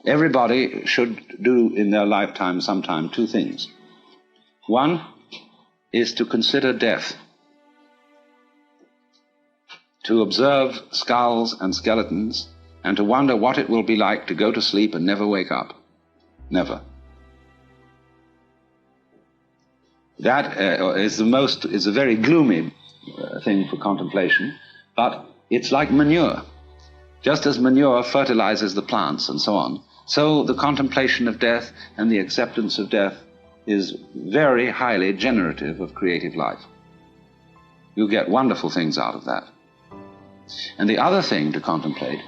Everybody should do in their lifetime sometime two things. One is to consider death, to observe skulls and skeletons, and to wonder what it will be like to go to sleep and never wake up. Never. That is a very gloomy thing for contemplation, but it's like manure. Just as manure fertilizes the plants and so on, so the contemplation of death and the acceptance of death is very highly generative of creative life. You get wonderful things out of that. And the other thing to contemplate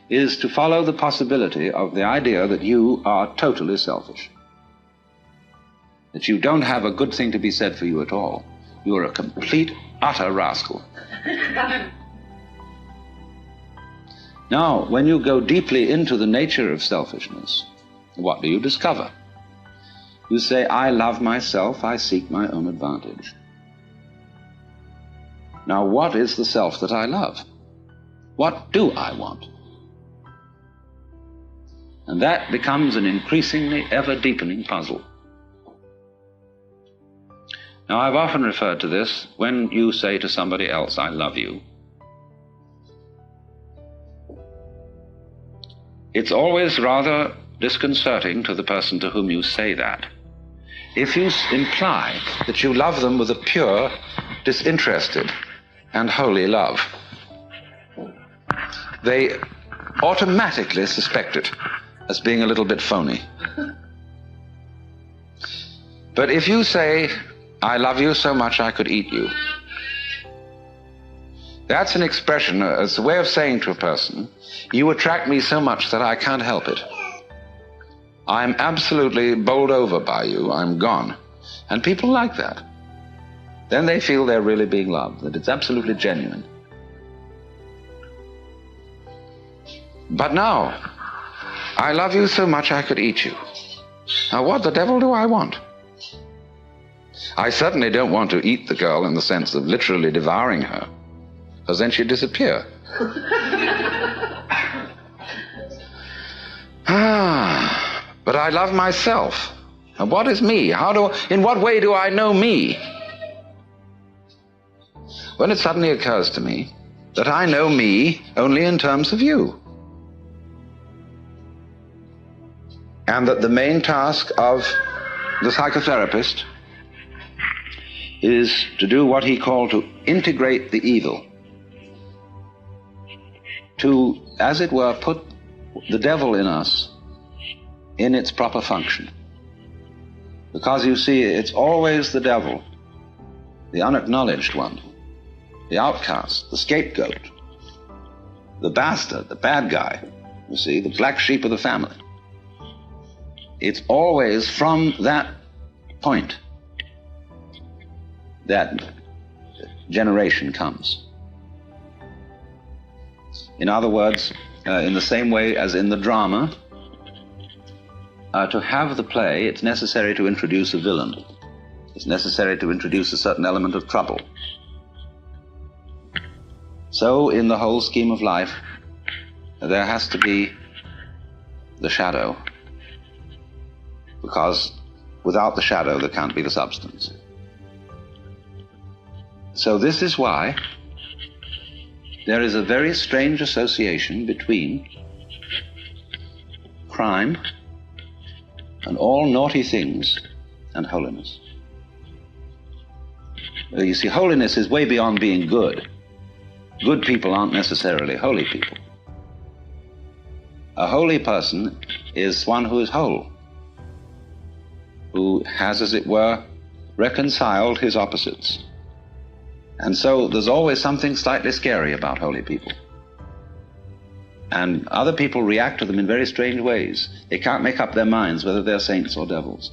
is to follow the possibility of the idea that you are totally selfish. That you don't have a good thing to be said for you at all. You are a complete, utter rascal. Now, when you go deeply into the nature of selfishness, what do you discover? You say, I love myself, I seek my own advantage. Now, what is the self that I love? What do I want? And that becomes an increasingly ever-deepening puzzle. Now, I've often referred to this when you say to somebody else, I love you. It's always rather disconcerting to the person to whom you say that. If you imply that you love them with a pure, disinterested, and holy love, they automatically suspect it as being a little bit phony. But if you say, I love you so much I could eat you, that's an expression, it's a way of saying to a person, you attract me so much that I can't help it. I'm absolutely bowled over by you, I'm gone. And people like that. Then they feel they're really being loved, that it's absolutely genuine. But now, I love you so much I could eat you. Now what the devil do I want? I certainly don't want to eat the girl in the sense of literally devouring her, because then she'd disappear. But I love myself. And what is me? In what way do I know me? Well, it suddenly occurs to me that I know me only in terms of you. And that the main task of the psychotherapist is to do what he called to integrate the evil. To, as it were, put the devil in us in its proper function. Because you see, it's always the devil, the unacknowledged one, the outcast, the scapegoat, the bastard, the bad guy, you see, the black sheep of the family. It's always from that point that generation comes. In other words, in the same way as in the drama, to have the play, it's necessary to introduce a villain. It's necessary to introduce a certain element of trouble. So, in the whole scheme of life, there has to be the shadow, because without the shadow there can't be the substance. So this is why there is a very strange association between crime and all naughty things and holiness. You see, holiness is way beyond being good. Good people aren't necessarily holy people. A holy person is one who is whole, who has, as it were, reconciled his opposites. And so there's always something slightly scary about holy people. And other people react to them in very strange ways. They can't make up their minds whether they're saints or devils.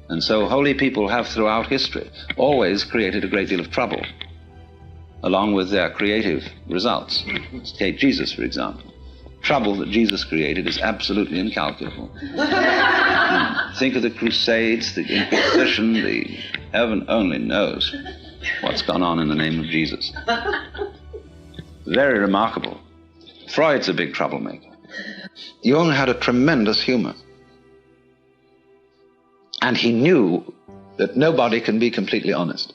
And so holy people have throughout history always created a great deal of trouble, along with their creative results. Take Jesus, for example. Trouble that Jesus created is absolutely incalculable. Think of the Crusades, the Inquisition, heaven only knows what's gone on in the name of Jesus. Very remarkable. Freud's a big troublemaker. Jung had a tremendous humor. And he knew that nobody can be completely honest.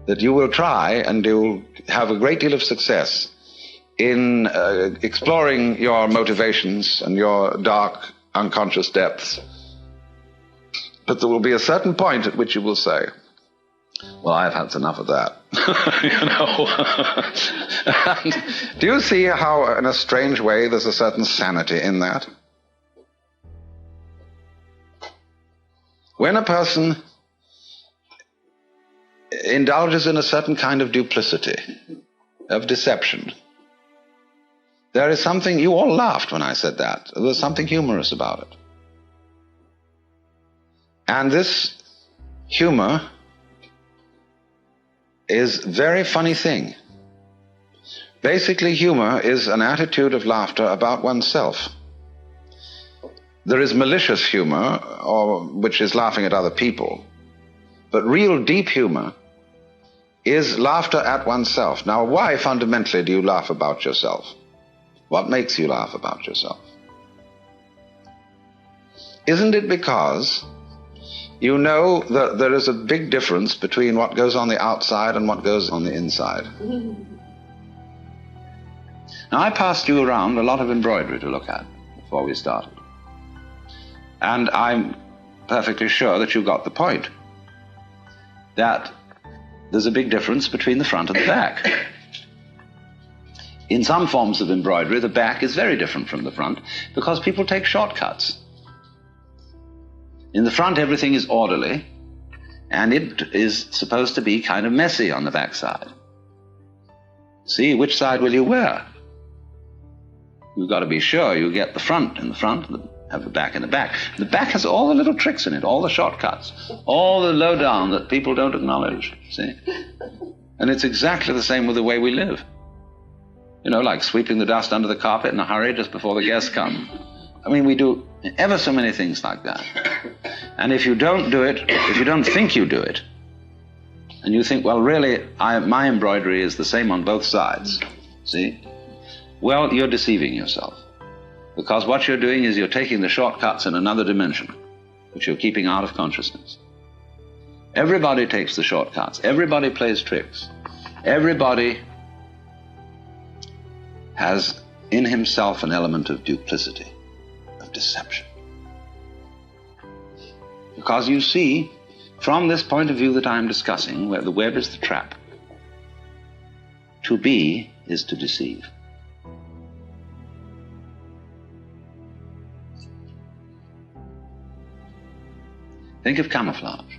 That you will try and you'll have a great deal of success in exploring your motivations and your dark, unconscious depths. But there will be a certain point at which you will say, well, I've had enough of that. And do you see how, in a strange way, there's a certain sanity in that? When a person indulges in a certain kind of duplicity, of deception, there is something, you all laughed when I said that, there's something humorous about it. And this humor is a very funny thing. Basically, humor is an attitude of laughter about oneself. There is malicious humor, which is laughing at other people. But real deep humor is laughter at oneself. Now, why fundamentally do you laugh about yourself? What makes you laugh about yourself? Isn't it because you know that there is a big difference between what goes on the outside and what goes on the inside? Now, I passed you around a lot of embroidery to look at before we started. And I'm perfectly sure that you got the point. That there's a big difference between the front and the back. In some forms of embroidery, the back is very different from the front because people take shortcuts. In the front, everything is orderly, and it is supposed to be kind of messy on the back side. See, which side will you wear? You've got to be sure you get the front in the front, and have the back in the back. The back has all the little tricks in it, all the shortcuts, all the lowdown that people don't acknowledge, see? And it's exactly the same with the way we live. You know, like sweeping the dust under the carpet in a hurry just before the guests come. I mean, we do ever so many things like that. And if you don't do it, if you don't think you do it, and you think, well, really, my embroidery is the same on both sides, see? Well, you're deceiving yourself. Because what you're doing is you're taking the shortcuts in another dimension, which you're keeping out of consciousness. Everybody takes the shortcuts. Everybody plays tricks. Everybody has in himself an element of duplicity, of deception. Because you see, from this point of view that I'm discussing, where the web is the trap, to be is to deceive. Think of camouflage,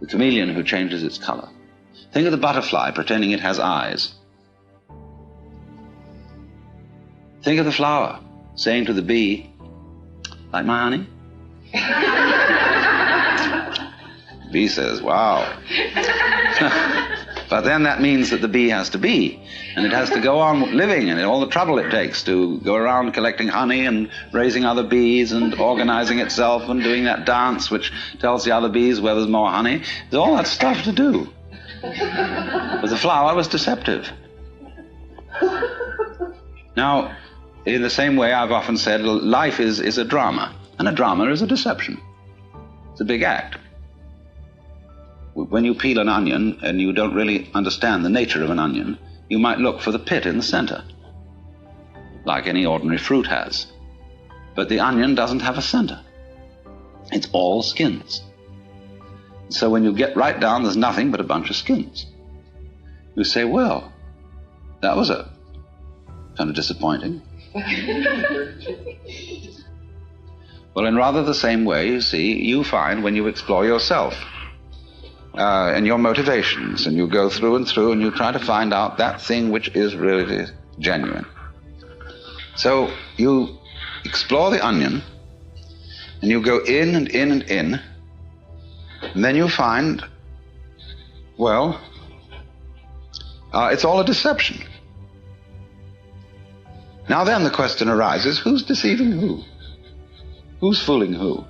the chameleon who changes its color. Think of the butterfly pretending it has eyes. Think of the flower saying to the bee, like my honey? The bee says, wow. But then that means that the bee has to be, and it has to go on living, and all the trouble it takes to go around collecting honey and raising other bees and organizing itself and doing that dance which tells the other bees where there's more honey. There's all that stuff to do. But the flower was deceptive. Now, in the same way, I've often said, life is a drama, and a drama is a deception. It's a big act. When you peel an onion and you don't really understand the nature of an onion, you might look for the pit in the center, like any ordinary fruit has. But the onion doesn't have a center. It's all skins. So when you get right down, there's nothing but a bunch of skins. You say, well, that was a kind of disappointing. Well, in rather the same way, you see, you find when you explore yourself and your motivations, and you go through and you try to find out that thing which is really genuine. So you explore the onion, and you go in and in and in, and then you find, well, it's all a deception. Now then the question arises, who's deceiving who? Who's fooling who?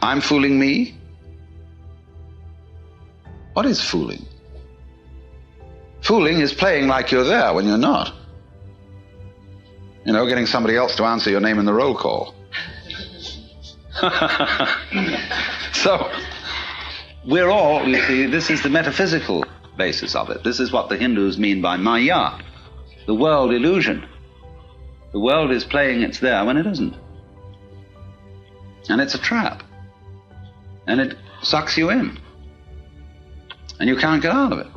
I'm fooling me? What is fooling? Fooling is playing like you're there when you're not. You know, getting somebody else to answer your name in the roll call. So, we're all, you see, this is the metaphysical basis of it. This is what the Hindus mean by Maya, the world illusion. The world is playing it's there when it isn't. And it's a trap. And it sucks you in. And you can't get out of it.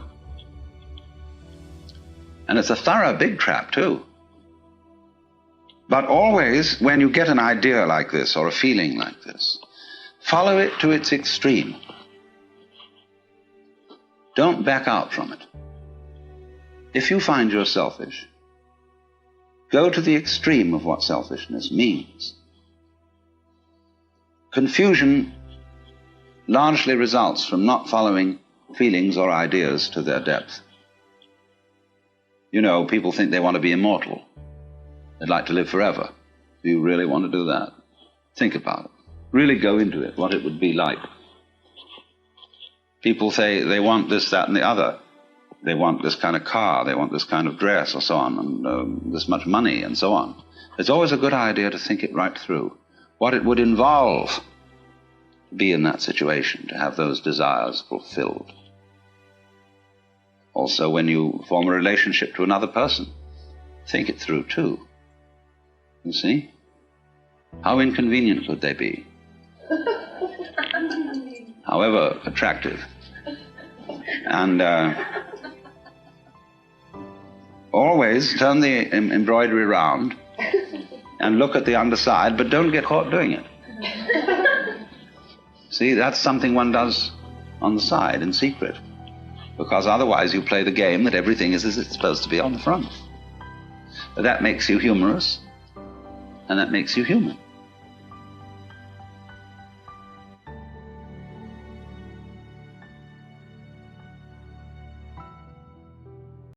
And it's a thorough big trap, too. But always, when you get an idea like this, or a feeling like this, follow it to its extreme. Don't back out from it. If you find you're selfish, go to the extreme of what selfishness means. Confusion largely results from not following feelings or ideas to their depth. You know, people think they want to be immortal. They'd like to live forever. Do you really want to do that? Think about it. Really go into it, what it would be like. People say they want this, that, and the other. They want this kind of car, they want this kind of dress, or so on, and this much money, and so on. It's always a good idea to think it right through. What it would involve to be in that situation, to have those desires fulfilled. Also, when you form a relationship to another person, think it through too. You see? How inconvenient could they be? However attractive. And always turn the embroidery round and look at the underside, but don't get caught doing it. See, that's something one does on the side in secret, because otherwise you play the game that everything is as it's supposed to be on the front. But that makes you humorous, and that makes you human.